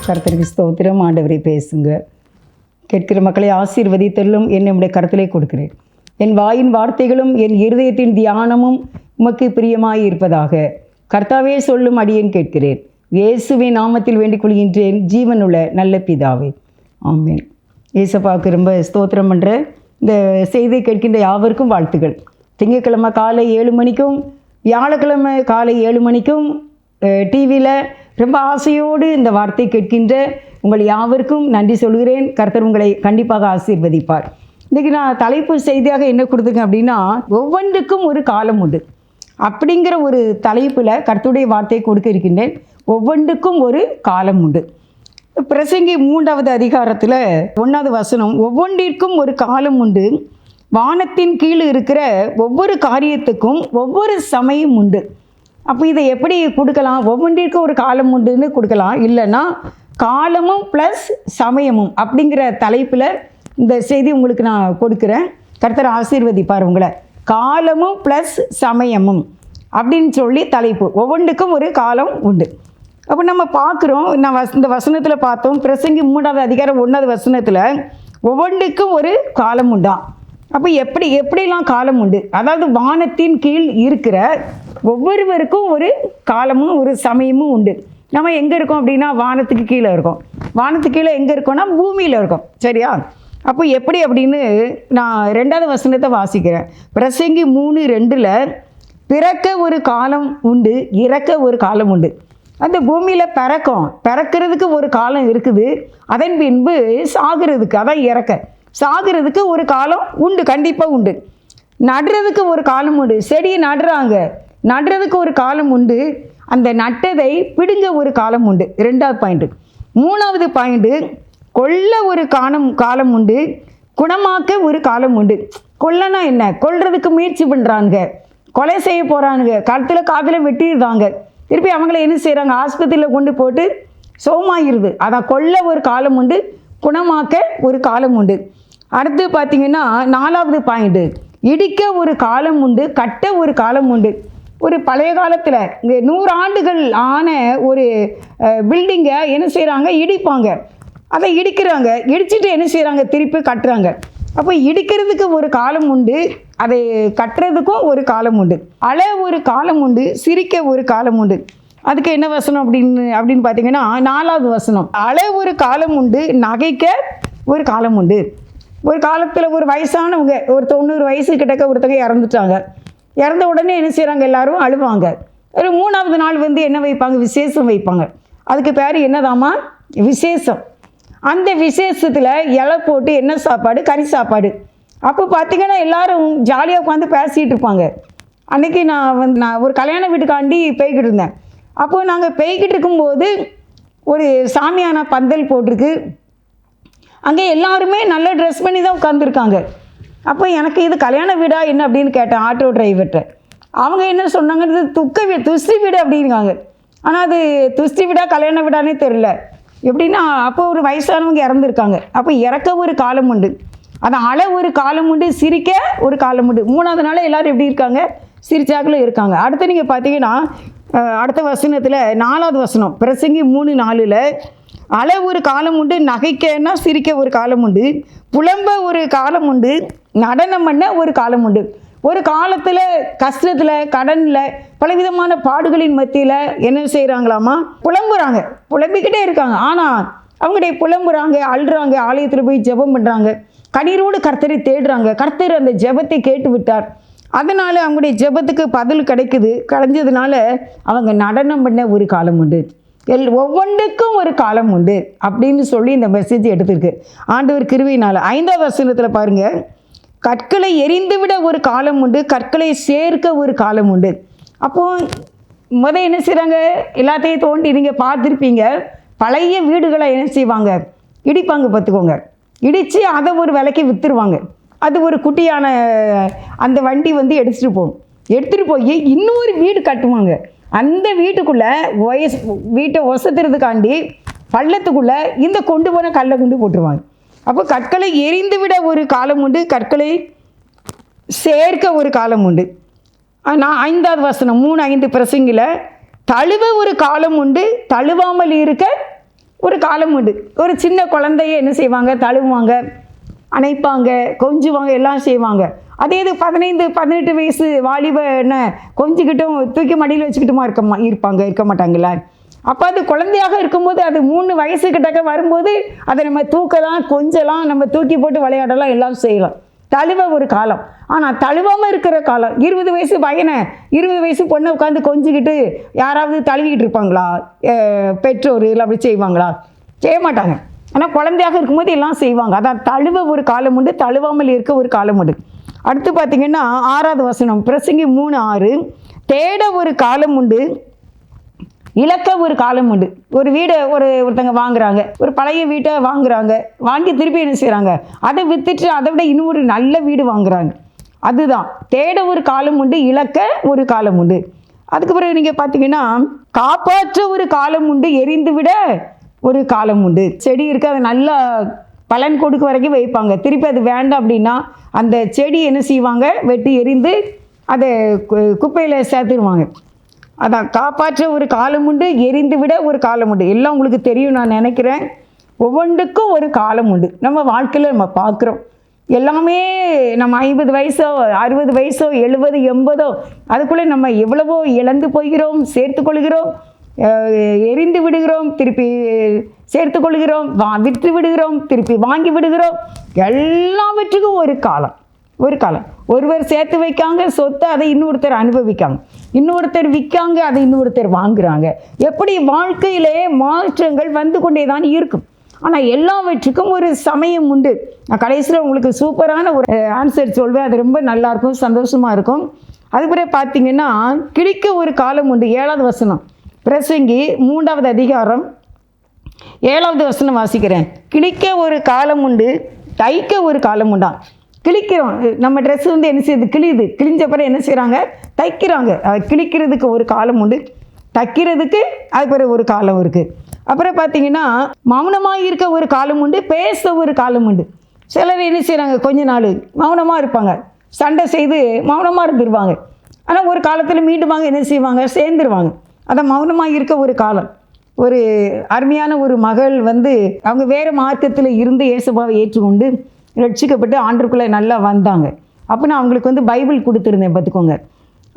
கர்த்தருக்கு ஸ்தோத்திரம். ஆண்டவரை பேசுங்க. கேட்கிற மக்களை ஆசீர்வதித்தலும் என்னுடைய கருத்திலே கொடுக்கிறேன். என் வாயின் வார்த்தைகளும் என் இருதயத்தின் தியானமும் உமக்கு பிரியமாய் இருப்பதாக. கர்த்தாவே சொல்லும் அடியேன் கேட்கிறேன். இயேசுவின் நாமத்தில் வேண்டிக் கொள்கின்றேன், ஜீவனுள்ள நல்ல பிதாவே, ஆமென். ஏசப்பாவுக்கு ரொம்ப ஸ்தோத்திரம் பண்ணுற இந்த செய்தியை கேட்கின்ற யாவருக்கும் வாழ்த்துக்கள். திங்கட்கிழமை காலை 7 மணிக்கும் வியாழக்கிழமை காலை 7 மணிக்கும் டிவியில் ரொம்ப ஆசையோடு இந்த வார்த்தை கேட்கின்ற உங்கள் யாவருக்கும் நன்றி சொல்கிறேன். கர்த்தர் உங்களை கண்டிப்பாக ஆசீர்வதிப்பார். இன்றைக்கி நான் தலைப்பு செய்தியாக என்ன கொடுத்துருக்கேன் அப்படின்னா, ஒவ்வொன்றுக்கும் ஒரு காலம் உண்டு அப்படிங்கிற ஒரு தலைப்பில் கர்த்தருடைய வார்த்தையை கொடுக்க இருக்கின்றேன். ஒவ்வொன்றுக்கும் ஒரு காலம் உண்டு. பிரசங்கி 3வது அதிகாரத்தில் 1வது வசனம், ஒவ்வொன்றிற்கும் ஒரு காலம் உண்டு, வானத்தின் கீழ் இருக்கிற ஒவ்வொரு காரியத்துக்கும் ஒவ்வொரு சமயம் உண்டு. அப்போ இதை எப்படி கொடுக்கலாம்? ஒவ்வொன்றிற்கும் ஒரு காலம் உண்டுன்னு கொடுக்கலாம். இல்லைன்னா காலமும் ப்ளஸ் சமயமும் அப்படிங்கிற தலைப்பில் இந்த செய்தி உங்களுக்கு நான் கொடுக்குறேன். கர்த்தர் ஆசீர்வதிப்பார் உங்களை. காலமும் ப்ளஸ் சமயமும் அப்படின்னு சொல்லி தலைப்பு. ஒவ்வொன்றுக்கும் ஒரு காலம் உண்டு. அப்போ நம்ம பார்க்குறோம், இந்த வசனத்தில் பார்த்தோம், பிரசங்கி 3வது அதிகாரம் 1வது வசனத்தில் ஒவ்வொன்றுக்கும் ஒரு காலம் உண்டாம். அப்போ எப்படிலாம் காலம் உண்டு? அதாவது வானத்தின் கீழ் இருக்கிற ஒவ்வொருவருக்கும் ஒரு காலமும் ஒரு சமயமும் உண்டு. நம்ம எங்கே இருக்கோம் அப்படின்னா வானத்துக்கு கீழே இருக்கோம். வானத்துக்கு கீழே எங்கே இருக்கோம்னா பூமியில் இருக்கோம், சரியா? அப்போ எப்படி அப்படின்னு நான் 2வது வசனத்தை வாசிக்கிறேன். பிரசங்கி 3:2 பிறக்க ஒரு காலம் உண்டு, இறக்க ஒரு காலம் உண்டு. அந்த பூமியில் பிறக்கிறதுக்கு ஒரு காலம் இருக்குது, அதன் பின்பு சாகிறதுக்கு, அதான் இறக்க, சாகிறதுக்கு ஒரு காலம் உண்டு, கண்டிப்பாக உண்டு. நடுறதுக்கு ஒரு காலம் உண்டு, செடியை நடுறதுக்கு ஒரு காலம் உண்டு, அந்த நட்டதை பிடுங்க ஒரு காலம் உண்டு. 2வது பாயிண்ட்டு. 3வது பாயிண்ட்டு, கொல்ல ஒரு காலம் உண்டு, குணமாக்க ஒரு காலம் உண்டு. கொல்லனா என்ன? கொல்றதுக்கு முயற்சி பண்ணுறாங்க, கொலை செய்ய போகிறானுங்க, கழுத்தில் காதில் வெட்டிடுறாங்க, திருப்பி அவங்கள என்ன செய்கிறாங்க, ஆஸ்பத்திரியில் கொண்டு போட்டு சோமாயிருது. அதான் கொல்ல ஒரு காலம் உண்டு, குணமாக்க ஒரு காலம் உண்டு. அடுத்து பார்த்தீங்கன்னா 4வது பாயிண்ட்டு, இடிக்க ஒரு காலம் உண்டு, கட்ட ஒரு காலம் உண்டு. ஒரு பழைய காலத்தில் இங்கே 100 ஆண்டுகள் ஆன ஒரு பில்டிங்கை என்ன செய்கிறாங்க, இடிப்பாங்க, அதை இடிக்கிறாங்க, இடிச்சுட்டு என்ன செய்கிறாங்க, திருப்பி கட்டுறாங்க. அப்போ இடிக்கிறதுக்கு ஒரு காலம் உண்டு, அதை கட்டுறதுக்கும் ஒரு காலம் உண்டு. அழ ஒரு காலம் உண்டு, சிரிக்க ஒரு காலம் உண்டு. அதுக்கு என்ன வசனம் அப்படின்னு பார்த்தீங்கன்னா 4வது வசனம், அழ ஒரு காலம் உண்டு, நகைக்க ஒரு காலம் உண்டு. ஒரு காலத்தில் ஒரு வயசானவங்க, ஒரு 90 வயசு கிட்டக்க ஒருத்தங்க இறந்துட்டாங்க. இறந்த உடனே என்ன செய்கிறாங்க, எல்லாரும் அழுவாங்க. ஒரு 3வது நாள் என்ன வைப்பாங்க, விசேஷம் வைப்பாங்க. அதுக்கு பேர் என்னதாம்மா, விசேஷம். அந்த விசேஷத்தில் இலை போட்டு என்ன சாப்பாடு, கறி சாப்பாடு. அப்போ பார்த்திங்கன்னா எல்லாரும் ஜாலியாக உட்காந்து பேசிகிட்டு இருப்பாங்க. அன்றைக்கி நான் ஒரு கல்யாண வீட்டுக்காண்டி போய்கிட்டு இருந்தேன். அப்போது நாங்கள் போய்கிட்டு இருக்கும்போது ஒரு சாமியான பந்தல் போட்டிருக்கு. அங்கே எல்லாருமே நல்ல ட்ரெஸ் பண்ணி தான் உட்காந்துருக்காங்க. அப்போ எனக்கு இது கல்யாண வீடா என்ன அப்படின்னு கேட்டேன் ஆட்டோ டிரைவர்கிட்ட. அவங்க என்ன சொன்னாங்க, இது துஷ்டி வீடு அப்படிங்காங்க. ஆனால் அது துஷ்டி வீடா கல்யாண வீடானே தெரில. எப்படின்னா அப்போ ஒரு வயசானவங்க இறந்துருக்காங்க. அப்போ இறக்க ஒரு காலம் உண்டு, அது அழ ஒரு காலம் உண்டு, சிரிக்க ஒரு காலம் உண்டு. 3வது நாள் எல்லோரும் எப்படி இருக்காங்க, சிரிச்சாக்களும் இருக்காங்க. அடுத்து நீங்கள் பார்த்தீங்கன்னா அடுத்த வசனத்தில் 4வது வசனம், பிரசங்கி 3:4 அழ ஒரு காலம் உண்டு, நகைக்கன்னா சிரிக்க ஒரு காலம் உண்டு, புலம்ப ஒரு காலம் உண்டு, நடனம் பண்ண ஒரு காலம் உண்டு. ஒரு காலத்தில் கஷ்டத்தில், கடனில், பலவிதமான பாடுகளின் மத்தியில் என்ன செய்கிறாங்களாமா, புலம்புறாங்க, புலம்பிக்கிட்டே இருக்காங்க. ஆனால் அவங்களுடைய புலம்புறாங்க, அழுறாங்க, ஆலயத்தில் போய் ஜெபம் பண்ணுறாங்க, கண்ணீரோடு கர்த்தரை தேடுறாங்க. கர்த்தர் அந்த ஜெபத்தை கேட்டு விட்டார். அதனால் அவங்களுடைய ஜெபத்துக்கு பதில் கிடைஞ்சதுனால அவங்க நடனம் பண்ண ஒரு காலம் உண்டு. ஒவ்வொன்றுக்கும் ஒரு காலம் உண்டு அப்படின்னு சொல்லி இந்த மெசேஜ் எடுத்திருக்கு ஆண்டவர் கிருபையினால். 5வது வசனத்தில் பாருங்கள், கற்களை எரிந்துவிட ஒரு காலம் உண்டு, கற்களை சேர்க்க ஒரு காலம் உண்டு. அப்போது என்ன செய்கிறாங்க, எல்லாத்தையும் தோண்டி நீங்கள் பார்த்துருப்பீங்க, பழைய வீடுகளை என்ன செய்வாங்க, இடிப்பாங்க. பார்த்துக்கோங்க, இடித்து அதை ஒரு விலைக்கு விற்றுருவாங்க. அது ஒரு குட்டியான அந்த வண்டி எடுத்துகிட்டு போய் இன்னொரு வீடு கட்டுவாங்க. அந்த வீட்டுக்குள்ளே வீட்டை ஒசத்துறதுக்காண்டி பள்ளத்துக்குள்ளே இந்த கொண்டு போன கல்லை கொண்டு போட்டுருவாங்க. அப்போ கற்களை எரிந்து விட ஒரு காலம் உண்டு, கற்களை சேர்க்க ஒரு காலம் உண்டு. நான் 5வது வசனம் 3:5 பிரசங்கில், தழுவ ஒரு காலம் உண்டு, தழுவாமல் இருக்க ஒரு காலம் உண்டு. ஒரு சின்ன குழந்தைய என்ன செய்வாங்க, தழுவுவாங்க, அணைப்பாங்க, கொஞ்சுவாங்க, எல்லாம் செய்வாங்க. அதே இது 15 18 வயசு வாலிப என்ன கொஞ்சிக்கிட்டும் தூக்கி மடியில் வச்சுக்கிட்டுமா இருக்க மாட்டாங்களா? அப்போ அது குழந்தையாக இருக்கும்போது, அது 3 வயசு கிட்டக்க வரும்போது அதை நம்ம தூக்கலாம், கொஞ்சலாம், நம்ம தூக்கி போட்டு விளையாடலாம், எல்லாம் செய்யலாம். தழுவ ஒரு காலம். ஆனால் தழுவாமல் இருக்கிற காலம் 20 வயசு பையனை 20 வயசு பொண்ணை உட்காந்து கொஞ்சிக்கிட்டு யாராவது தழுவிக்கிட்டு இருப்பாங்களா? பெற்றோர் இல்லை அப்படி செய்வாங்களா? செய்ய மாட்டாங்க. ஆனால் குழந்தையாக இருக்கும்போது எல்லாம் செய்வாங்க. அதான் தழுவ ஒரு காலம் உண்டு, தழுவாமல் இருக்க ஒரு காலம் உண்டு. அடுத்து பார்த்தீங்கன்னா 6வது வசனம், பிரசங்கி 3:6, தேட ஒரு காலம் உண்டு, இழக்க ஒரு காலம் உண்டு. ஒரு வீடை ஒருத்தங்க வாங்குறாங்க, ஒரு பழைய வீட்டை வாங்குறாங்க, வாங்கி திருப்பி என்ன செய்கிறாங்க, அதை வித்துட்டு அதை விட இன்னொரு நல்ல வீடு வாங்குறாங்க. அதுதான் தேட ஒரு காலம் உண்டு, இழக்க ஒரு காலம் உண்டு. அதுக்கு பிறகு நீங்கள் பார்த்தீங்கன்னா காப்பாற்ற ஒரு காலம் உண்டு, எரிந்து விட ஒரு காலம் உண்டு. செடி இருக்குது, அதை நல்லா பலன் கொடுக்க வரைக்கும் வைப்பாங்க. திருப்பி அது வேண்டாம் அப்படின்னா அந்த செடி என்ன செய்வாங்க, வெட்டி எரிந்து அதை குப்பையில் சேர்த்துருவாங்க. அதான் காப்பாற்ற ஒரு காலம் உண்டு, எரிந்து விட ஒரு காலம் உண்டு. எல்லாம் உங்களுக்கு தெரியும் நான் நினைக்கிறேன். ஒவ்வொன்றுக்கும் ஒரு காலம் உண்டு. நம்ம வாழ்க்கையில் நம்ம பார்க்குறோம். எல்லாமே நம்ம 50 வயசோ 60 வயசோ 70 80 அதுக்குள்ளே நம்ம எவ்வளவோ இழந்து போகிறோம், சேர்த்து கொள்கிறோம், எரிந்து விடுகிறோம், திருப்பி சேர்த்து கொள்கிறோம், விற்று விடுகிறோம், திருப்பி வாங்கி விடுகிறோம். எல்லாவற்றுக்கும் ஒரு காலம். ஒருவர் சேர்த்து வைக்காங்க சொத்தை, அதை இன்னொருத்தர் அனுபவிக்காங்க, இன்னொருத்தர் விற்காங்க, அதை இன்னொருத்தர் வாங்குறாங்க. எப்படி வாழ்க்கையிலே மாற்றங்கள் வந்து கொண்டே தான் இருக்கும். ஆனால் எல்லாவற்றுக்கும் ஒரு சமயம் உண்டு. நான் கடைசியில் உங்களுக்கு சூப்பரான ஒரு ஆன்சர் சொல்வேன். அது ரொம்ப நல்லாயிருக்கும், சந்தோஷமாக இருக்கும். அதுபோல் பார்த்தீங்கன்னா கிழிக்க ஒரு காலம் உண்டு. 7வது வசனம், பிரசங்கி 3வது அதிகாரம் 7வது வசனம் வாசிக்கிறேன். கிழிக்க ஒரு காலம் உண்டு, தைக்க ஒரு காலம் உண்டாம். கிழிக்கிறோம், நம்ம ட்ரெஸ்ஸு வந்து என்ன செய்யுது, கிழிஞ்ச பிறகு என்ன செய்கிறாங்க, தைக்கிறாங்க. கிழிக்கிறதுக்கு ஒரு காலம் உண்டு, தைக்கிறதுக்கு அது பிறகு ஒரு காலம் இருக்குது. அப்புறம் பார்த்தீங்கன்னா மௌனமாக இருக்க ஒரு காலம் உண்டு, பேச ஒரு காலம் உண்டு. சிலர் என்ன செய்கிறாங்க, கொஞ்ச நாள் மௌனமாக இருப்பாங்க, சண்டை செய்து மௌனமாக இருந்துருவாங்க. ஆனால் ஒரு காலத்தில் மீண்டும் வாங்க என்ன செய்வாங்க, சேர்ந்துருவாங்க. அதான் மௌனமாக இருக்க ஒரு காலம். ஒரு அருமையான ஒரு மகள் வந்து அவங்க வேறு மார்க்கத்தில் இருந்து இயேசுவை ஏற்றுக்கொண்டு ரட்சிக்கப்பட்டு ஆண்டவருக்குள்ளே நல்லா வந்தாங்க. அப்போ நான் அவங்களுக்கு வந்து பைபிள் கொடுத்துருந்தேன், பார்த்துக்கோங்க,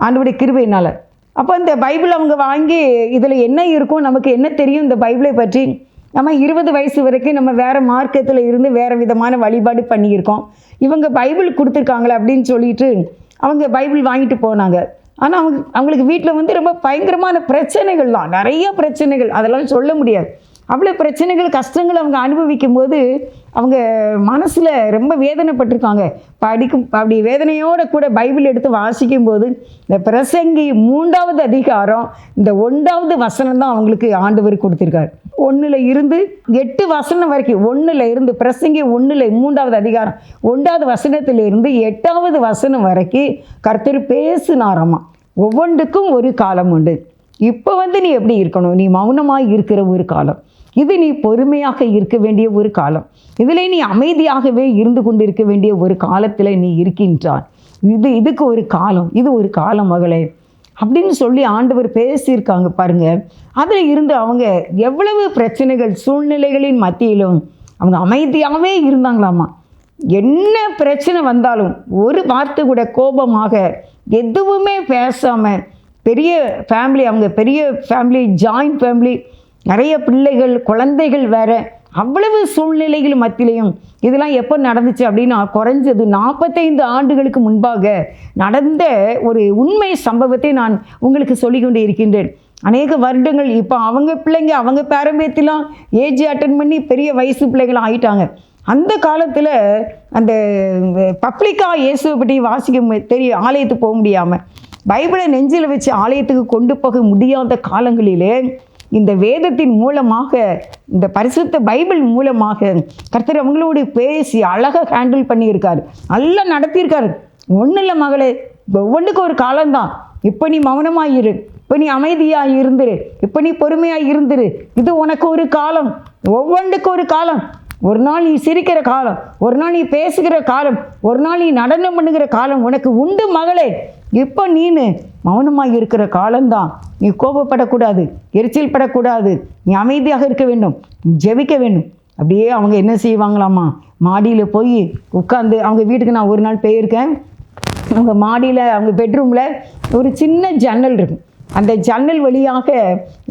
ஆண்டவருடைய கிருபையினால். அப்போ இந்த பைபிள் அவங்க வாங்கி இதில் என்ன இருக்கும், நமக்கு என்ன தெரியும் இந்த பைபிளை பற்றி. நம்ம 20 வயசு வரைக்கும் நம்ம வேறு மார்க்கத்தில் இருந்து வேறு விதமான வழிபாடு பண்ணியிருக்கோம். இவங்க பைபிள் கொடுத்துருக்காங்களே அப்படின்னு சொல்லிட்டு அவங்க பைபிள் வாங்கிட்டு போனாங்க. ஆனால் அவங்களுக்கு வீட்டில் வந்து ரொம்ப பயங்கரமான பிரச்சனைகள் தான், நிறைய பிரச்சனைகள், அதெல்லாம் சொல்ல முடியாது. அவ்வளோ பிரச்சனைகள், கஷ்டங்கள் அவங்க அனுபவிக்கும் போது அவங்க மனசில் ரொம்ப வேதனைப்பட்டிருக்காங்க. அப்படி வேதனையோடு கூட பைபிள் எடுத்து வாசிக்கும் போது இந்த பிரசங்கி 3வது அதிகாரம் இந்த 1வது வசனம் தான் அவங்களுக்கு ஆண்டவர் கொடுத்துருக்காரு. 1 இருந்து 8 வசனம் வரைக்கும், 1 இருந்து பிரசங்கி 1 3வது அதிகாரம் 1வது வசனத்திலிருந்து 8வது வசனம் வரைக்கும் கர்த்தர் பேசினாராமா. ஒவ்வொன்றுக்கும் ஒரு காலம் உண்டு. இப்போ வந்து நீ எப்படி இருக்கணும், நீ மௌனமாக இருக்கிற ஒரு காலம் இது, நீ பொறுமையாக இருக்க வேண்டிய ஒரு காலம், இதில் நீ அமைதியாகவே இருந்து கொண்டிருக்க வேண்டிய ஒரு காலத்தில் நீ இருக்கின்றாய். இதுக்கு ஒரு காலம், இது ஒரு காலம் மகளே அப்படின்னு சொல்லி ஆண்டவர் பேசியிருக்காங்க பாருங்க. அதில் இருந்து அவங்க எவ்வளவு பிரச்சனைகள் சூழ்நிலைகளின் மத்தியிலும் அவங்க அமைதியாகவே இருந்தாங்களாமா. என்ன பிரச்சனை வந்தாலும் ஒரு வார்த்தை கூட கோபமாக எதுவுமே பேசாமல், பெரிய ஃபேமிலி, அவங்க பெரிய ஃபேமிலி, ஜாயிண்ட் ஃபேமிலி, நிறைய பிள்ளைகள் குழந்தைகள் வேற, அவ்வளவு சூழ்நிலைகள் மத்தியிலையும் இதெல்லாம் எப்போ நடந்துச்சு அப்படின்னா குறைஞ்சது 45 ஆண்டுகளுக்கு முன்பாக நடந்த ஒரு உண்மை சம்பவத்தை நான் உங்களுக்கு சொல்லிக்கொண்டு இருக்கின்றேன். அநேக வருடங்கள் இப்போ அவங்க பிள்ளைங்க அவங்க பேரம்பேத்திலாம் ஏஜ் அட்டன் பண்ணி பெரிய வயசு பிள்ளைகளாம் ஆயிட்டாங்க. அந்த காலத்தில் அந்த பப்ளிக்காக இயேசுவை பற்றி வாசிக்க தெரியும், ஆலயத்துக்கு போக முடியாமல் பைபிளை நெஞ்சில் வச்சு ஆலயத்துக்கு கொண்டு போக முடியாத காலங்களிலே இந்த வேதத்தின் மூலமாக, இந்த பரிசுத்த பைபிள் மூலமாக கர்த்தர் அவங்களோடு பேசி அழகாக ஹேண்டில் பண்ணியிருக்காரு, நல்லா நடத்தியிருக்காரு. ஒன்றும் இல்லை மகளே, ஒவ்வொன்றுக்கும் ஒரு காலம்தான். இப்போ நீ மௌனமாக இரு, இப்போ நீ அமைதியாக இருந்துரு, இப்போ நீ பொறுமையாக இருந்துரு, இது உனக்கு ஒரு காலம். ஒவ்வொன்றுக்கும் ஒரு காலம். ஒரு நாள் நீ சிரிக்கிற காலம், ஒரு நாள் நீ பேசுகிற காலம், ஒரு நாள் நீ நடனம் பண்ணுகிற காலம் உனக்கு உண்டு மகளே. இப்போ நீனு மௌனமாக இருக்கிற காலம்தான். நீ கோபப்படக்கூடாது, எரிச்சல் படக்கூடாது, நீ அமைதியாக இருக்க வேண்டும், ஜெபிக்க வேண்டும். அப்படியே அவங்க என்ன செய்வாங்களாமா, மாடியில் போய் உட்காந்து, அவங்க வீட்டுக்கு நான் ஒரு நாள் போயிருக்கேன். அவங்க மாடியில் அவங்க பெட்ரூமில் ஒரு சின்ன ஜன்னல் இருக்கும். அந்த ஜன்னல் வழியாக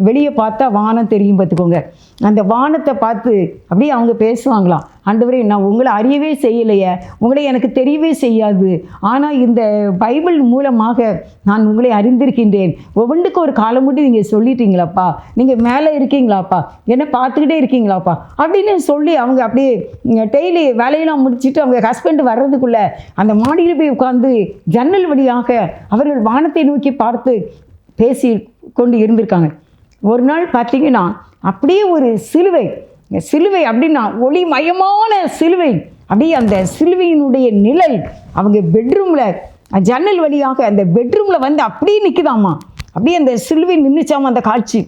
வெளியே பார்த்தா வானம் தெரியும் பார்த்துக்கோங்க. அந்த வானத்தை பார்த்து அப்படியே அவங்க பேசுவாங்களாம், ஆண்டவரே நான் உங்களை அறியவே செய்யலையே, உங்களை எனக்கு தெரியவே செய்யாது, ஆனால் இந்த பைபிள் மூலமாக நான் உங்களை அறிந்திருக்கின்றேன். ஒவ்வொன்றுக்கும் ஒரு காலம் மட்டும் நீங்கள் சொல்லிட்டீங்களாப்பா, நீங்கள் மேலே இருக்கீங்களாப்பா, என்ன பார்த்துக்கிட்டே இருக்கீங்களாப்பா அப்படின்னு சொல்லி அவங்க அப்படியே டெய்லி வேலையெல்லாம் முடிச்சுட்டு அவங்க ஹஸ்பண்ட் வர்றதுக்குள்ளே அந்த மாடியில் போய் உட்காந்து ஜன்னல் வழியாக அவர்கள் வானத்தை நோக்கி பார்த்து பேசி கொண்டு இருந்திருக்காங்க. ஒரு நாள் பார்த்தீங்கன்னா அப்படியே ஒரு சிலுவை அப்படின்னா ஒளிமயமான சிலுவை, அப்படியே அந்த சிலுவையினுடைய நிழல் அவங்க பெட்ரூமில் ஜன்னல் வழியாக அந்த பெட்ரூமில் வந்து அப்படியே நிற்குதாம்மா. அப்படியே அந்த சிலுவை நின்றுச்சாமா அந்த காட்சி.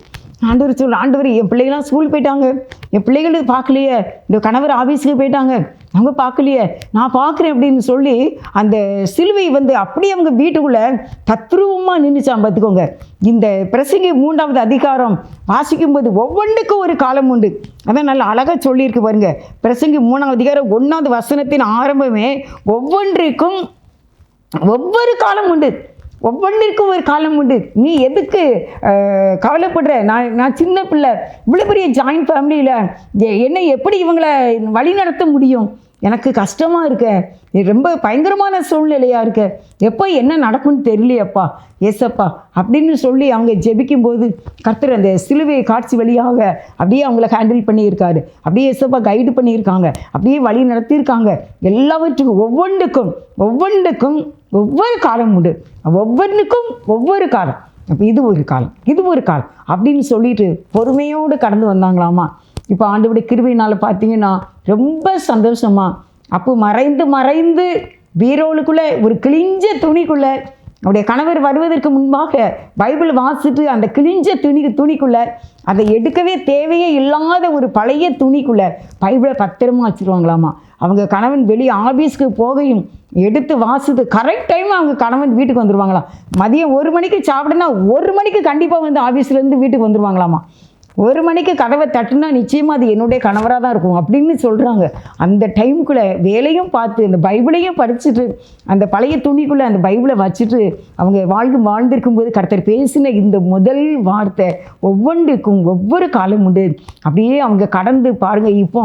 ஆண்டவர் ஆண்டவர் என் பிள்ளைகள்லாம் ஸ்கூல் போயிட்டாங்க, என் பிள்ளைகளுக்கு பார்க்கலையே, இந்த கணவர் ஆஃபீஸுக்கு போயிட்டாங்க, அவங்க பார்க்கலையே, நான் பார்க்குறேன் அப்படின்னு சொல்லி அந்த சிலுவை வந்து அப்படியே அவங்க வீட்டுக்குள்ளே தத்ரூபமாக நின்றுச்சான் பார்த்துக்கோங்க. இந்த பிரசங்கி 3வது அதிகாரம் வாசிக்கும்போது ஒவ்வொன்றுக்கும் ஒரு காலம் உண்டு. அதான் நல்லா அழகாக சொல்லியிருக்கு பாருங்க. பிரசங்கி 3வது அதிகாரம் 1வது வசனத்தின் ஆரம்பமே ஒவ்வொன்றிற்கும் ஒவ்வொரு காலம் உண்டு, ஒவ்வொன்றிற்கும் ஒரு காலம் உண்டு. நீ எதுக்கு கவலைப்படுற? நான் சின்ன பிள்ளை, இவ்வளோ பெரிய ஜாயிண்ட் ஃபேமிலியில் என்னை எப்படி இவங்களை வழி நடத்த முடியும்? எனக்கு கஷ்டமாக இருக்க, ரொம்ப பயங்கரமான சூழ்நிலையாக இருக்க, எப்போ என்ன நடக்கும்னு தெரியலையப்பா ஏசப்பா அப்படின்னு சொல்லி அவங்க ஜெபிக்கும்போது கர்த்தர் அந்த சிலுவை காட்சி வழியாக அப்படியே அவங்கள ஹேண்டில் பண்ணியிருக்காரு. அப்படியே ஏசப்பா கைடு பண்ணியிருக்காங்க, அப்படியே வழி நடத்தியிருக்காங்க. எல்லாவற்றுக்கும் ஒவ்வொன்றுக்கும் ஒவ்வொரு காலம் உண்டு, ஒவ்வொன்றுக்கும் ஒவ்வொரு காலம். அப்போ இது ஒரு காலம் அப்படின்னு சொல்லிட்டு பொறுமையோடு கடந்து வந்தாங்களாமா. இப்போ ஆண்டவருடைய கிருபையினால் பார்த்தீங்கன்னா ரொம்ப சந்தோஷமா அப்போ மறைந்து பீரோலுக்குள்ளே ஒரு கிழிஞ்ச துணிக்குள்ளே அவருடைய கணவர் வருவதற்கு முன்பாக பைபிள் வாசிட்டு அந்த கிழிஞ்ச துணிக்குள்ளே அதை எடுக்கவே தேவையே இல்லாத ஒரு பழைய துணிக்குள்ளே பைபிளை பத்திரமா வச்சுருவாங்களாமா. அவங்க கணவன் வெளியே ஆஃபீஸ்க்கு போகையும் எடுத்து வாசித்து கரெக்ட் டைம் அவங்க கணவன் வீட்டுக்கு வந்துடுவாங்களாம். மதியம் 1 மணிக்கு சாப்பிடுனா 1 மணிக்கு கண்டிப்பாக வந்து ஆஃபீஸ்லேருந்து வீட்டுக்கு வந்துடுவாங்களாமா. 1 மணிக்கு கதவை தட்டுனா நிச்சயமாக அது என்னுடைய கணவராக தான் இருக்கும் அப்படின்னு சொல்கிறாங்க. அந்த டைமுக்குள்ளே வேலையும் பார்த்து அந்த பைபிளையும் படிச்சுட்டு அந்த பழைய துணிக்குள்ளே அந்த பைபிளை வச்சுட்டு அவங்க வாழ்ந்திருக்கும் போது கர்த்தர் பேசின இந்த முதல் வார்த்தை ஒவ்வொன்றுக்கும் ஒவ்வொரு காலம் உண்டு. அப்படியே அவங்க கடந்து பாருங்கள். இப்போ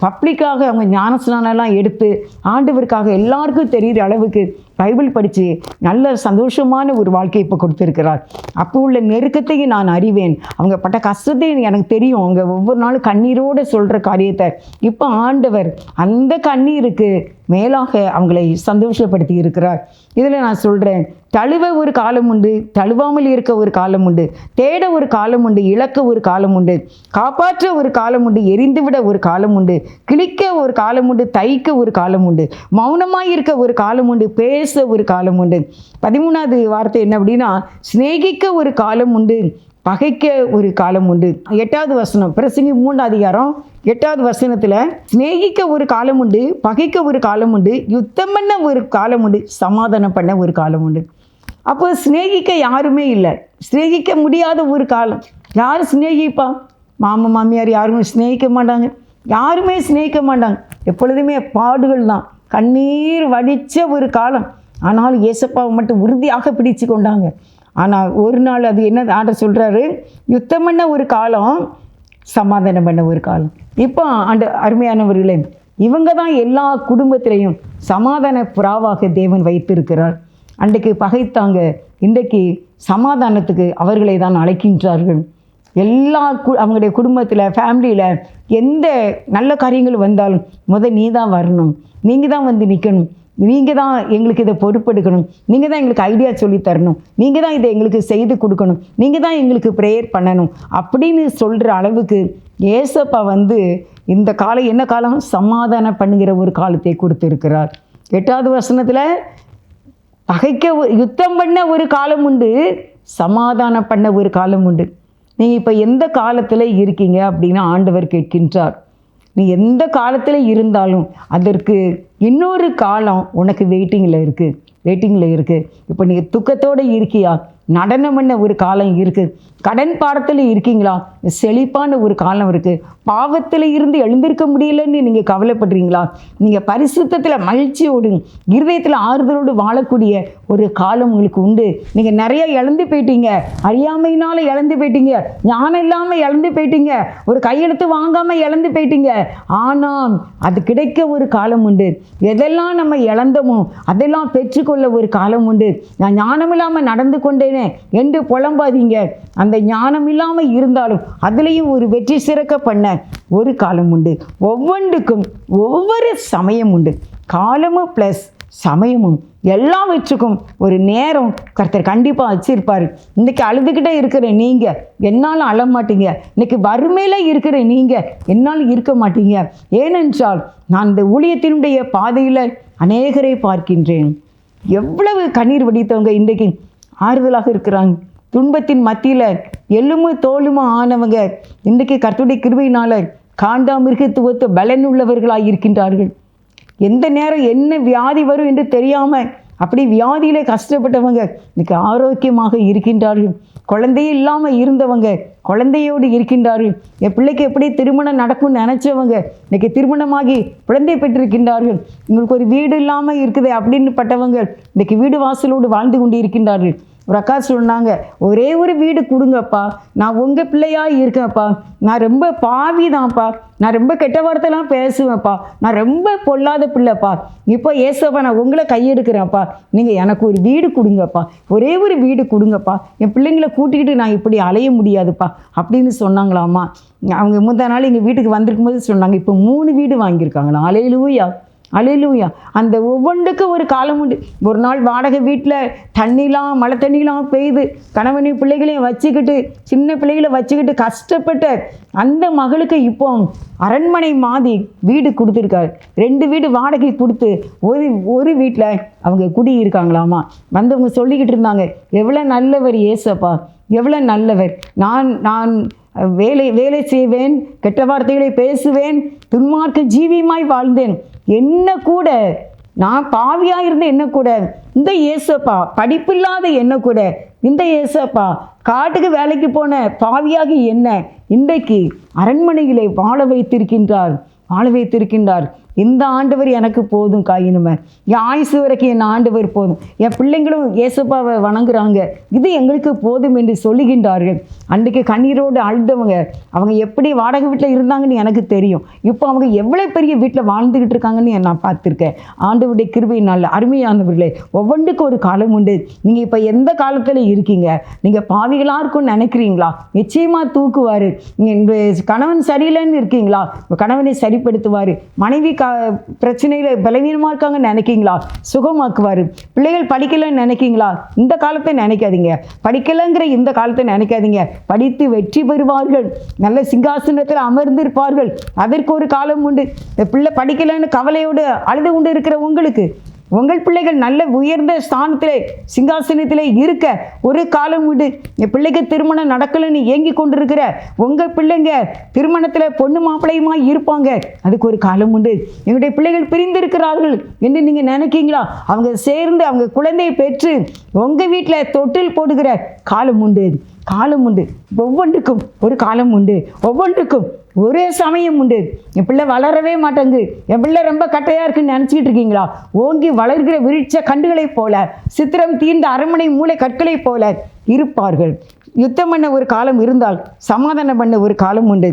பப்ளிக்காக அவங்க ஞானஸ்நானம்லாம் எடுத்து ஆண்டவருக்காக எல்லாருக்கும் தெரிகிற அளவுக்கு பைபிள் படித்து நல்ல சந்தோஷமான ஒரு வாழ்க்கையை இப்போ கொடுத்துருக்கிறார். அப்போ உள்ள நெருக்கத்தையும் நான் அறிவேன், அவங்க பட்ட கஷ்டத்தையும் எனக்கு தெரியும். அவங்க ஒவ்வொரு நாளும் கண்ணீரோடு சொல்கிற காரியத்தை இப்போ ஆண்டவர் அந்த கண்ணீருக்கு மேலாக அவங்களை சந்தோஷப்படுத்தி இருக்கிறார். இதில் நான் சொல்கிறேன், தழுவ ஒரு காலம் உண்டு, தழுவாமல் இருக்க ஒரு காலம் உண்டு, தேட ஒரு காலம் உண்டு, இழக்க ஒரு காலம் உண்டு, காப்பாற்ற ஒரு காலம் உண்டு, எரிந்துவிட ஒரு காலம் உண்டு, கிழிக்க ஒரு காலம் உண்டு, தைக்க ஒரு காலம் உண்டு, மௌனமாக இருக்க ஒரு காலம் உண்டு, பேச ஒரு காலம் உண்டு. 13வது வார்த்தை என்ன அப்படின்னா, சிநேகிக்க ஒரு காலம் உண்டு, பகைக்க ஒரு காலம் உண்டு. 8வது வசனம் பிரசங்கி 3வது அதிகாரம் 8வது வசனத்தில் சிநேகிக்க ஒரு காலம் உண்டு, பகைக்க ஒரு காலம் உண்டு, யுத்தம் பண்ண ஒரு காலம் உண்டு, சமாதானம் பண்ண ஒரு காலம் உண்டு. அப்போ சிநேகிக்க யாருமே இல்லை, சிநேகிக்க முடியாத ஒரு காலம். யார் சிநேகிப்பா? மாமியார் யாருமே சிநேகிக்க மாட்டாங்க, யாருமே சிநேகிக்க மாட்டாங்க. எப்பொழுதுமே பாடுகள் தான், கண்ணீர் வடித்த ஒரு காலம். ஆனால் ஏசப்பாவை மட்டும் உறுதியாக பிடிச்சு கொண்டாங்க. ஆனால் ஒரு நாள் அது என்ன ஆண்டவர் சொல்கிறாரு, யுத்தம் பண்ண ஒரு காலம், சமாதானம் பண்ண ஒரு காலம். இப்போ அருமையானவர்களே, இவங்க தான் எல்லா குடும்பத்திலையும் சமாதான புறாவாக தேவன் வைத்திருக்கிறார். அன்றைக்கு பகைத்தாங்க, இன்றைக்கு சமாதானத்துக்கு அவர்களை தான் அழைக்கின்றார்கள். எல்லா அவங்களுடைய குடும்பத்தில் ஃபேமிலியில் எந்த நல்ல காரியங்கள் வந்தாலும் நீ தான் வரணும், நீங்கள் தான் வந்து நிற்கணும், நீங்கள் தான் எங்களுக்கு இதை பொறுப்பெடுக்கணும், நீங்கள் தான் எங்களுக்கு ஐடியா சொல்லி தரணும், நீங்கள் தான் இதை எங்களுக்கு செய்து கொடுக்கணும், நீங்கள் தான் எங்களுக்கு ப்ரேயர் பண்ணணும் அப்படின்னு சொல்கிற அளவுக்கு ஏசப்பா வந்து இந்த காலம் என்ன காலம், சமாதானம் பண்ணுகிற ஒரு காலத்தை கொடுத்துருக்கிறார். 8வது வசனத்தில் பகைக்க யுத்தம் பண்ண ஒரு காலம் உண்டு, சமாதானம் பண்ண ஒரு காலம் உண்டு. நீங்கள் இப்போ எந்த காலத்தில் இருக்கீங்க அப்படின்னு ஆண்டவர் கேட்கின்றார். நீ எந்த காலத்தில் இருந்தாலும் அதற்கு இன்னொரு காலம் உனக்கு வெயிட்டிங்கில் இருக்குது. இப்போ நீ துக்கத்தோடு இருக்கியா, நடனம் பண்ண ஒரு காலம் இருக்குது. கடன் பாரத்தில் இருக்கீங்களா? செழிப்பான ஒரு காலம் இருக்குது. பாவத்தில் இருந்து எழுந்திருக்க முடியலன்னு நீங்கள் கவலைப்படுறீங்களா? நீங்கள் பரிசுத்தத்தில் மகிழ்ச்சியோடு இருதயத்தில் ஆறுதலோடு வாழக்கூடிய ஒரு காலம் உங்களுக்கு உண்டு. நீங்கள் நிறைய இழந்து போயிட்டீங்க, அறியாமையினால் இழந்து போயிட்டீங்க, ஞானம் இல்லாமல் இழந்து போயிட்டீங்க, ஒரு கையெழுத்து வாங்காமல் இழந்து போயிட்டீங்க. ஆனால் அது கிடைக்க ஒரு காலம் உண்டு. எதெல்லாம் நம்ம இழந்தோமோ அதெல்லாம் பெற்றுக்கொள்ள ஒரு காலம் உண்டு. நான் ஞானம் இல்லாமல் நடந்து கொண்டேனே என்று புலம்பாதீங்க. அந்த ஞானம் இல்லாமல் இருந்தாலும் அதுலேயும் ஒரு வெற்றி சிறக்க பண்ண ஒரு காலம் உண்டு. ஒவ்வொன்றுக்கும் ஒவ்வொரு சமயம் உண்டு. காலமும் ப்ளஸ் சமயமும் எல்லாவற்றுக்கும் ஒரு நேரம் கர்த்தர் கண்டிப்பாக வச்சிருப்பார். இன்றைக்கி அழுதுகிட்டே இருக்கிற நீங்கள் என்னால் அழ மாட்டீங்க. இன்றைக்கி வறுமையில் இருக்கிற நீங்கள் என்னால் இருக்க மாட்டீங்க. ஏனென்றால் நான் இந்த ஊழியத்தினுடைய பாதையில் அநேகரை பார்க்கின்றேன். எவ்வளவு கண்ணீர் வடித்தவங்க இன்றைக்கு ஆறுதலாக இருக்கிறாங்க. துன்பத்தின் மத்தியில் எலும்பு தோலுமா ஆனவங்க இன்றைக்கு கர்த்தருடைய கிருபையினால் காண்டாமிருகத்துவத்தை பலனுள்ளவர்களாக இருக்கின்றார்கள். எந்த நேரம் என்ன வியாதி வரும் என்று தெரியாமல் அப்படி வியாதியில் கஷ்டப்பட்டவங்க இன்னைக்கு ஆரோக்கியமாக இருக்கின்றார்கள். குழந்தையே இல்லாமல் இருந்தவங்க குழந்தையோடு இருக்கின்றார்கள். என் பிள்ளைக்கு எப்படி திருமணம் நடக்கும்னு நினச்சவங்க இன்னைக்கு திருமணமாகி குழந்தை பெற்றிருக்கின்றார்கள். உங்களுக்கு ஒரு வீடு இல்லாமல் இருக்குது அப்படின்னு பட்டவங்க இன்னைக்கு வீடு வாசலோடு வாழ்ந்து கொண்டு இருக்கின்றார்கள். ஒரு அக்கா சொன்னாங்க, ஒரே ஒரு வீடு கொடுங்கப்பா, நான் உங்கள் பிள்ளையாக இருக்கேன்ப்பா, நான் ரொம்ப பாவி தான்ப்பா, நான் ரொம்ப கெட்ட வார்த்தைலாம் பேசுவேன்ப்பா, நான் ரொம்ப பொல்லாத பிள்ளைப்பா, இப்போ ஏசப்பா நான் உங்களை கையெடுக்கிறேன்ப்பா, நீங்கள் எனக்கு ஒரு வீடு கொடுங்கப்பா, ஒரே ஒரு வீடு கொடுங்கப்பா, என் பிள்ளைங்களை கூட்டிக்கிட்டு நான் இப்படி அலைய முடியாதுப்பா அப்படின்னு சொன்னாங்களாம்மா. அவங்க முந்தா நாள் எங்கள் வீட்டுக்கு வந்திருக்கும் போது சொன்னாங்க, இப்போ 3 வீடு வாங்கியிருக்காங்களா. அல்லேலூயா அல்லேலூயா. அந்த ஒவ்வொன்றுக்கும் ஒரு காலம் உண்டு. ஒரு நாள் வாடகை வீட்டில் தண்ணிலாம் மழை தண்ணிலாம் பெய்து கணவனையும் பிள்ளைகளையும் வச்சுக்கிட்டு சின்ன பிள்ளைகளை வச்சுக்கிட்டு கஷ்டப்பட்ட அந்த மகளுக்கு இப்போ அரண்மனை மாதிரி வீடு கொடுத்துருக்காரு. 2 வீடு வாடகை கொடுத்து ஒரு வீட்டில் அவங்க குடியிருக்காங்களாமா. வந்தவங்க சொல்லிக்கிட்டு இருந்தாங்க, எவ்வளோ நல்லவர் ஏசப்பா, எவ்வளோ நல்லவர். நான் வேலை செய்வேன், கெட்ட வார்த்தைகளை பேசுவேன், துன்மார்க்க ஜீவியமாய் வாழ்ந்தேன், என்ன கூட நான் பாவியாக இருந்த என்ன கூட இந்த ஏசப்பா, படிப்பில்லாத என்ன கூட இந்த ஏசப்பா, காட்டுக்கு வேலைக்கு போன பாவியாகி என்ன இன்றைக்கு அரண்மனையிலே வாழ வைத்திருக்கின்றார். இந்த ஆண்டவர் எனக்கு போதும் காயினுமே, என் ஆயுசு வரைக்கும் என் ஆண்டவர் போதும், என் பிள்ளைங்களும் ஏசப்பாவை வணங்குறாங்க, இது எங்களுக்கு போதும் என்று சொல்லுகின்றார்கள். அன்றைக்கு கண்ணீரோடு அழுதவங்க அவங்க எப்படி வாடகை வீட்டில் இருந்தாங்கன்னு எனக்கு தெரியும். இப்போ அவங்க எவ்வளோ பெரிய வீட்டில் வாழ்ந்துக்கிட்டு இருக்காங்கன்னு நான் பார்த்துருக்கேன். ஆண்டவருடைய கிருபையினால் அருமையானவர்களே, ஒவ்வொன்றுக்கும் ஒரு காலம் உண்டு. நீங்கள் இப்போ எந்த காலத்தில் இருக்கீங்க? நீங்கள் பாவிகளாக இருக்கும்னு நினைக்கிறீங்களா? நிச்சயமாக தூக்குவார். நீங்கள் கணவன் சரியில்லைன்னு இருக்கீங்களா? கணவனை சரிப்படுத்துவார். மனைவி பிரச்சனையில் பலவீனமாக இருக்காங்கன்னு நினைக்கிங்களா? சுகமாக்குவார். பிள்ளைகள் படிக்கலைன்னு நினைக்கிங்களா? இந்த காலத்தை நினைக்காதீங்க. படிக்கலைங்கிற இந்த காலத்தை நினைக்காதீங்க. படித்து வெற்றி பெறுவார்கள், நல்ல சிங்காசனத்தில் அமர்ந்திருப்பார்கள். அதற்கு ஒரு காலம் உண்டு. பிள்ளை படிக்கலைன்னு கவலையோடு அழுது கொண்டு இருக்கிற உங்களுக்கு, உங்கள் பிள்ளைகள் நல்ல உயர்ந்த ஸ்தானத்திலே சிங்காசனத்திலே இருக்க ஒரு காலம் உண்டு. என் பிள்ளைக்கு திருமணம் நடக்கலைன்னு ஏங்கி கொண்டிருக்கிற உங்கள் பிள்ளைங்க திருமணத்தில் பொண்ணு மாப்பிள்ளையுமா இருப்பாங்க. அதுக்கு ஒரு காலம் உண்டு. எங்களுடைய பிள்ளைகள் பிரிந்திருக்கிறார்கள் என்று நீங்கள் நினைக்கிங்களா? அவங்க சேர்ந்து அவங்க குழந்தையை பெற்று உங்கள் வீட்டில் தொட்டில் போடுகிற காலம் உண்டு. ஒவ்வொன்றுக்கும் ஒரு காலம் உண்டு. ஒவ்வொன்றுக்கும் ஒரே சமயம் உண்டு. என் பிள்ளை வளரவே மாட்டேங்கு, என் பிள்ளை ரொம்ப கட்டையாக இருக்குன்னு நினச்சிக்கிட்டு இருக்கீங்களா? ஓங்கி வளர்கிற விருட்ச கண்டுகளைப் போல, சித்திரம் தீர்ந்த அரண்மனை மூளை கற்களைப் போல இருப்பார்கள். யுத்தம் பண்ண ஒரு காலம் இருந்தால் சமாதானம் பண்ண ஒரு காலம் உண்டு.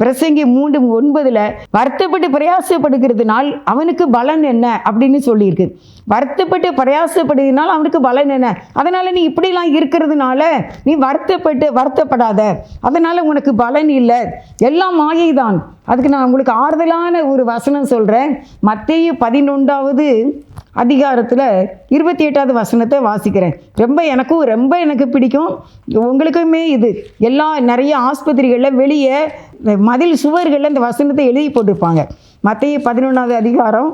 பிரசங்கி 3:9 வருத்தப்பட்டு பிரயாசப்படுகிறதுனால் அவனுக்கு பலன் என்ன அப்படின்னு சொல்லியிருக்கு. வருத்தப்பட்டு பிரயாசப்படுகிறதுனால அவனுக்கு பலன் என்ன? அதனால் நீ இப்படிலாம் இருக்கிறதுனால நீ வருத்தப்படாத, அதனால் உனக்கு பலன் இல்லை, எல்லாம் மாயை தான். அதுக்கு நான் உங்களுக்கு ஆறுதலான ஒரு வசனம் சொல்கிறேன். மத்தேயு 11வது அதிகாரத்தில் 28வது வசனத்தை வாசிக்கிறேன். எனக்கு பிடிக்கும், உங்களுக்குமே இது நிறைய ஆஸ்பத்திரிகளில் வெளியே மதில் சுவர்களில் இந்த வசனத்தை எழுதி போட்டிருப்பாங்க. மத்தேயு 11வது அதிகாரம்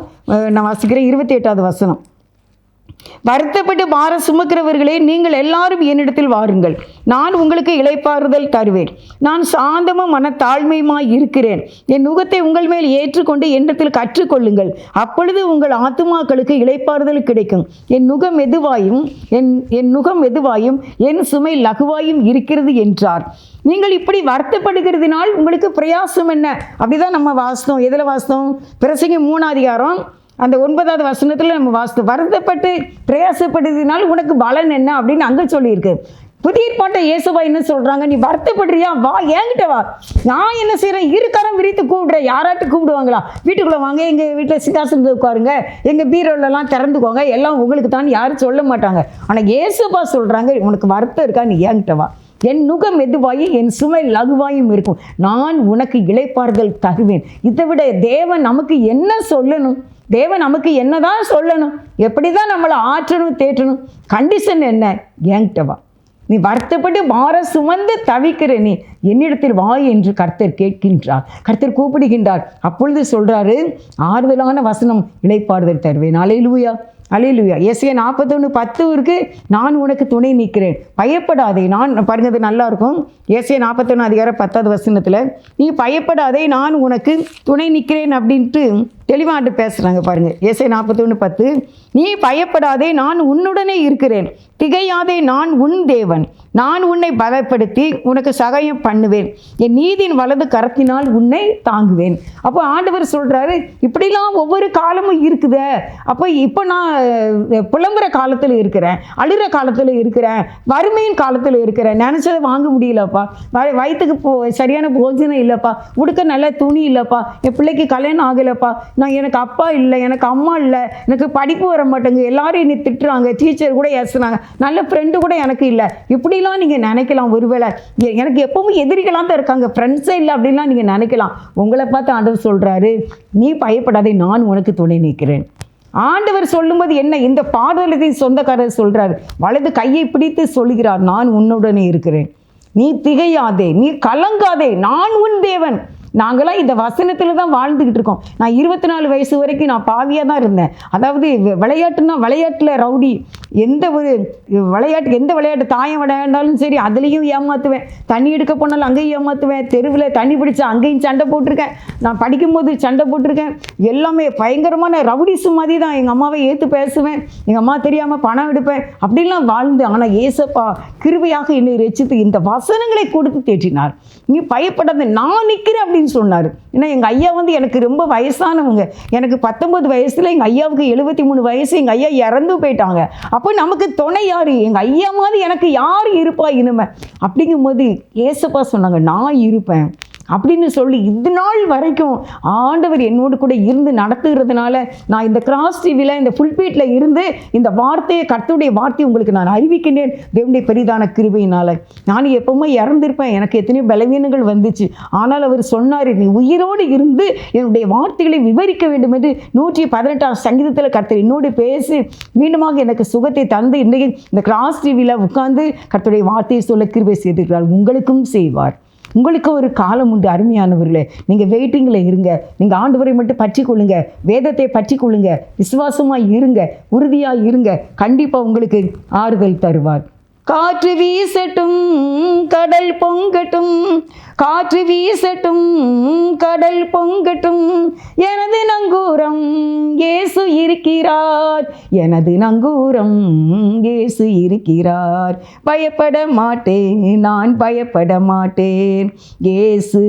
நான் வாசிக்கிறேன். 28வது வசனம். வருத்தப்பட்டு பாரம் சுமக்கிறவர்களே, நீங்கள் எல்லாரும் என்னிடத்தில் வாருங்கள், நான் உங்களுக்கு இளைப்பாறுதல் தருவேன். நான் சாந்தமும் மனத்தாழ்மையுமாய் இருக்கிறேன். என் நுகத்தை உங்கள் மேல் ஏற்றுக்கொண்டு என்னிடத்தில் கற்றுக்கொள்ளுங்கள், அப்பொழுது உங்கள் ஆத்துமாக்களுக்கு இளைப்பாறுதல் கிடைக்கும். என் நுகம் மெதுவாயும் என் சுமை லகுவாயும் இருக்கிறது என்றார். நீங்கள் இப்படி வருத்தப்படுகிறதுனால் உங்களுக்கு பிரயாசம் என்ன? அப்படிதான் நம்ம வாசித்தோம். எதில் வாசித்தோம்? பிரசங்கி 3 அதிகாரம் அந்த 9வது வசனத்தில் நம்ம வாசித்தோம். வருத்தப்பட்டு பிரயாசப்படுறதுனால உனக்கு பலன் என்ன அப்படின்னு அங்கே சொல்லியிருக்கு. புதிய ஏற்பாட்டை இயேசுவா என்ன சொல்கிறாங்க? நீ வருத்தப்படுறியா, வா என்கிட்ட வா, நான் என்ன செய்கிறேன், இருக்கரம் விரித்து கூப்பிடுறேன். யாராட்டு கூப்பிடுவாங்களா? வீட்டுக்குள்ளே வாங்க, எங்கள் வீட்டில் சிங்காசனத்தில் உட்காருங்க, எங்கள் பீரோலெல்லாம் திறந்துக்கோங்க, எல்லாம் உங்களுக்கு தான் யாரும் சொல்ல மாட்டாங்க. ஆனால் இயேசுவா சொல்கிறாங்க, உனக்கு வருத்தம் இருக்கா, நீ என்கிட்ட வா, என் நுகம் மெதுவாயும் என் சுமை லகுவாயும் இருக்கும், நான் உனக்கு இளைப்பாறுதல் தருவேன். இதை விட தேவன் நமக்கு என்ன சொல்லணும்? தேவன் நமக்கு என்னதான் சொல்லணும்? எப்படி தான் நம்மளை ஆற்றணும், தேற்றணும்? கண்டிஷன் என்ன? என்கிட்ட வா, நீ வருத்தப்பட்டு பாரம் சுமந்து தவிக்கிற நீ என்னிடத்தில் வா என்று கர்த்தர் கேட்கின்றார், கர்த்தர் கூப்பிடுகின்றார். அப்பொழுது சொல்றாரு, ஆறுதலான வசனம், இளைப்பாறுதல் தருவேன். அல்லேலூயா, அல்லேலூயா. ஏசாயா 41:10 நான் உனக்கு துணை நிற்கிறேன், பயப்படாதே. நான் பாருங்க, அது நல்லா இருக்கும். ஏசாயா 41 அதிகாரம் 10வது வசனத்தில், நீ பயப்படாதே, நான் உனக்கு துணை நிற்கிறேன் அப்படின்ட்டு தெளிவாண்டு பேசுகிறாங்க பாருங்க. ஏசாயா 41:10, நீ பயப்படாதே, நான் உன்னுடனே இருக்கிறேன், திகையாதே, நான் உன் தேவன், நான் உன்னை பலப்படுத்தி உனக்கு சகாயம் பண்ணுவேன், என் நீதியின் வலது கரத்தினால் உன்னை தாங்குவேன். அப்போ ஆண்டவர் சொல்கிறாரு, இப்படிலாம் ஒவ்வொரு காலமும் இருக்குதே. அப்போ இப்போ நான் புலம்புற காலத்தில் இருக்கிறேன், அழுகிற காலத்தில் இருக்கிறேன், வறுமையின் காலத்தில் இருக்கிறேன், நினச்சதை வாங்க முடியலப்பா, வயிற்றுக்கு சரியான போஜனம் இல்லைப்பா, உடுக்க நல்ல துணி இல்லைப்பா, என் பிள்ளைக்கு கல்யாணம் ஆகலைப்பா, எனக்கு அப்பா இல்லை, எனக்கு அம்மா இல்லை, எனக்கு படிப்பு வர மாட்டேங்குது, எல்லாரும் என்னை திட்டுறாங்க, டீச்சர் கூட ஏசுனாங்க, நல்ல ஃப்ரெண்டு கூட எனக்கு இல்லை. இப்படிலாம் நீங்கள் நினைக்கலாம். ஒருவேளை எனக்கு எப்பவும் எதிரிகளாக தான் இருக்காங்க, ஃப்ரெண்ட்ஸே இல்லை அப்படின்லாம் நீங்கள் நினைக்கலாம். உங்களை பார்த்து ஆண்டவர் சொல்கிறாரு, நீ பயப்படாதே, நான் உனக்கு துணை நிற்கிறேன். ஆண்டவர் சொல்லும்போது என்ன, இந்த பாடலத்தின் சொந்தக்காரர் சொல்கிறார், வலது கையை பிடித்து சொல்கிறார், நான் உன்னுடனே இருக்கிறேன், நீ திகையாதே, நீ கலங்காதே, நான் உன் தேவன். நாங்களாம் இந்த வசனத்தில் தான் வாழ்ந்துக்கிட்டு இருக்கோம். நான் 24 வயசு வரைக்கும் நான் பாவியாக தான் இருந்தேன். அதாவது விளையாட்டுனா விளையாட்டில் ரவுடி, எந்த விளையாட்டு தாயம் விளையாண்டாலும் சரி அதுலேயும் ஏமாற்றுவேன், தண்ணி எடுக்க போனாலும் அங்கேயும் ஏமாற்றுவேன், தெருவில் தண்ணி பிடிச்சா அங்கேயும் சண்டை போட்டிருக்கேன், நான் படிக்கும்போது சண்டை போட்டிருக்கேன். எல்லாமே பயங்கரமான ரவுடிசு மாதிரி தான். எங்கள் அம்மாவை ஏற்று பேசுவேன், எங்கள் அம்மா தெரியாமல் பணம் எடுப்பேன், அப்படிலாம் வாழ்ந்து. ஆனால் ஏசப்பா கிருபையாக என்னை ரட்சித்து இந்த வசனங்களை கொடுத்து தேற்றினார். நீ பயப்படாத, நான் நிற்கிறேன் அப்படின்னு சொன்னார். ஏன்னா எங்கள் ஐயா எனக்கு ரொம்ப வயசானவங்க. எனக்கு 19 வயசில் எங்கள் ஐயாவுக்கு 73 வயசு, எங்கள் ஐயா இறந்து போயிட்டாங்க. அப்போ நமக்கு துணை யார்? எங்கள் ஐயா மாதிரி எனக்கு யார் இருப்பா இனிமே? அப்படிங்கும்போது ஏசப்பா சொன்னாங்க, நான் இருப்பேன் அப்படின்னு சொல்லி இது நாள் வரைக்கும் ஆண்டவர் என்னோடு கூட இருந்து நடத்துகிறதுனால நான் இந்த கிராஸ் டிவியில் இந்த ஃபுல்பீட்டில் இருந்து இந்த வார்த்தையை, கர்த்தருடைய வார்த்தையை உங்களுக்கு நான் அறிவிக்கின்றேன். தேவனுடைய பெரிதான கிருபையினால் நான் எப்பவுமே இறந்திருப்பேன், எனக்கு எத்தனையோ பலவீனங்கள் வந்துச்சு. ஆனால் அவர் சொன்னார், நீ உயிரோடு இருந்து என்னுடைய வார்த்தைகளை விவரிக்க வேண்டும் என்று 118ஆம் சங்கீதத்தில் கர்த்தர் என்னோடு பேசி மீண்டுமாக எனக்கு சுகத்தை தந்து இன்றைக்கு இந்த கிராஸ் டிவியில் உட்கார்ந்து கர்த்தருடைய வார்த்தையை சொல்ல கிருபை செய்திருக்கிறார். உங்களுக்கும் செய்வார். உங்களுக்கு ஒரு காலம் உண்டு அருமையானவர்களே. நீங்கள் வெயிட்டிங்கில் இருங்க, நீங்கள் ஆண்டவரை மட்டும் பற்றி கொள்ளுங்க, வேதத்தை பற்றி கொள்ளுங்க, விசுவாசமாக இருங்க, உறுதியாக இருங்க, கண்டிப்பாக உங்களுக்கு ஆறுதல் தருவார். காற்று வீசட்டும் கடல் பொங்கட்டும், காற்று வீசட்டும் கடல் பொங்கட்டும், எனது நங்கூரம் இயேசு இருக்கிறார், எனது நங்கூரம் இயேசு இருக்கிறார், பயப்பட மாட்டேன், நான் பயப்பட மாட்டேன், இயேசு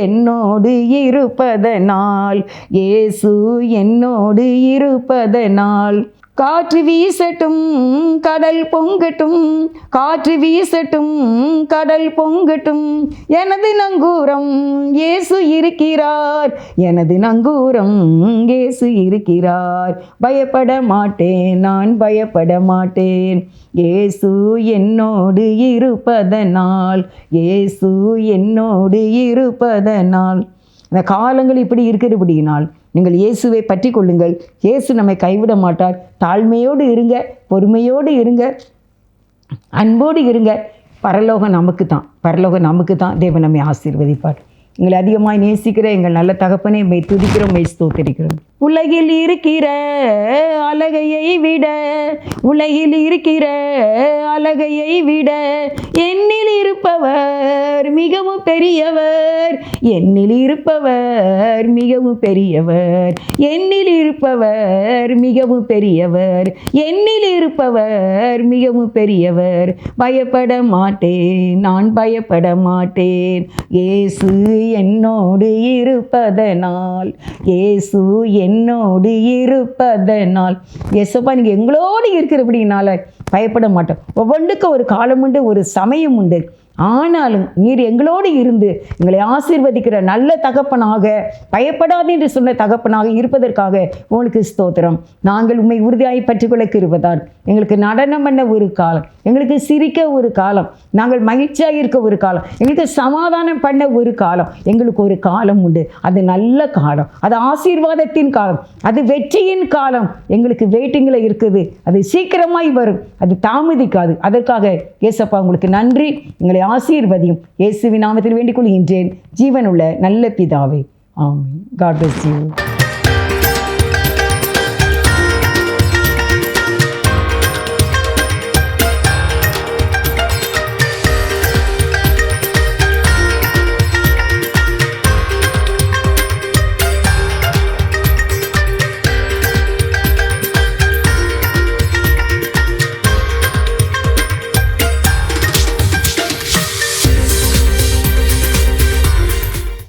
என்னோடு இருப்பதனால், இயேசு என்னோடு இருப்பதனால். காற்று வீசட்டும் கடல் பொங்கட்டும், காற்று வீசட்டும் கடல் பொங்கட்டும், எனது நங்கூரம் இயேசு இருக்கிறார், எனது நங்கூரம் இயேசு இருக்கிறார், பயப்பட மாட்டேன், நான் பயப்பட மாட்டேன், இயேசு என்னோடு இருப்பதனால், இயேசு என்னோடு இருப்பதனால். அந்த காலங்கள் இப்படி இருக்கிறபடியினால் நீங்கள் இயேசுவை பற்றி கொள்ளுங்கள். இயேசு நம்மை கைவிட மாட்டார். தாழ்மையோடு இருங்க, பொறுமையோடு இருங்க, அன்போடு இருங்க. பரலோகம் நமக்கு தான், பரலோகம் நமக்கு தான். தேவன் நம்மை ஆசீர்வதிப்பார். எங்களை அதிகமாக நேசிக்கிற எங்கள் நல்ல தகப்பனே, மெய் துதிக்கிறோம், மெய் ஸ்தோத்திரிக்கிறோம். உலகில் இருக்கிற அழகையை விட, உலகில் இருக்கிற அழகையை விட என்னில் இருப்பவர் மிகவும் பெரியவர், என்னில் இருப்பவர் மிகவும் பெரியவர், என்னில் இருப்பவர் மிகவும் பெரியவர், என்னில் இருப்பவர் மிகவும் பெரியவர். பயப்பட மாட்டேன், நான் பயப்பட மாட்டேன், இயேசு என்னோடு இருப்பதனால், இயேசு என்னோடு இருப்பதனால். இயேசுப்பா நீங்கள் எங்களோடு இருக்கிறபடினால பயப்பட மாட்டோம். ஒவ்வொன்றுக்கும் ஒரு காலம் உண்டு, ஒரு சமயம் உண்டு. ஆனாலும் நீர் எங்களோடு இருந்து எங்களை ஆசீர்வதிக்கிற நல்ல தகப்பனாக, பயப்படாது என்று சொன்ன தகப்பனாக இருப்பதற்காக உங்களுக்கு ஸ்தோத்திரம். நாங்கள் உண்மை உறுதியாய் பற்றிக்கொள்ள கிருபைதார். எங்களுக்கு நடனம் பண்ண ஒரு காலம், எங்களுக்கு சிரிக்க ஒரு காலம், நாங்கள் மகிழ்ச்சியாக இருக்க ஒரு காலம், எங்களுக்கு சமாதானம் பண்ண ஒரு காலம், எங்களுக்கு ஒரு காலம் உண்டு. அது நல்ல காலம், அது ஆசீர்வாதத்தின் காலம், அது வெற்றியின் காலம். எங்களுக்கு வெயிட்டிங்கில் இருக்குது. அது சீக்கிரமாய் வரும், அது தாமதிக்காது. அதற்காக இயேசப்பா உங்களுக்கு நன்றி. எங்களை ஆசீர்வதியும். இயேசுவின் நாமத்தில் வேண்டிக் கொள்கின்றேன், ஜீவனுள்ள நல்ல பிதாவே. ஆமென். God bless you.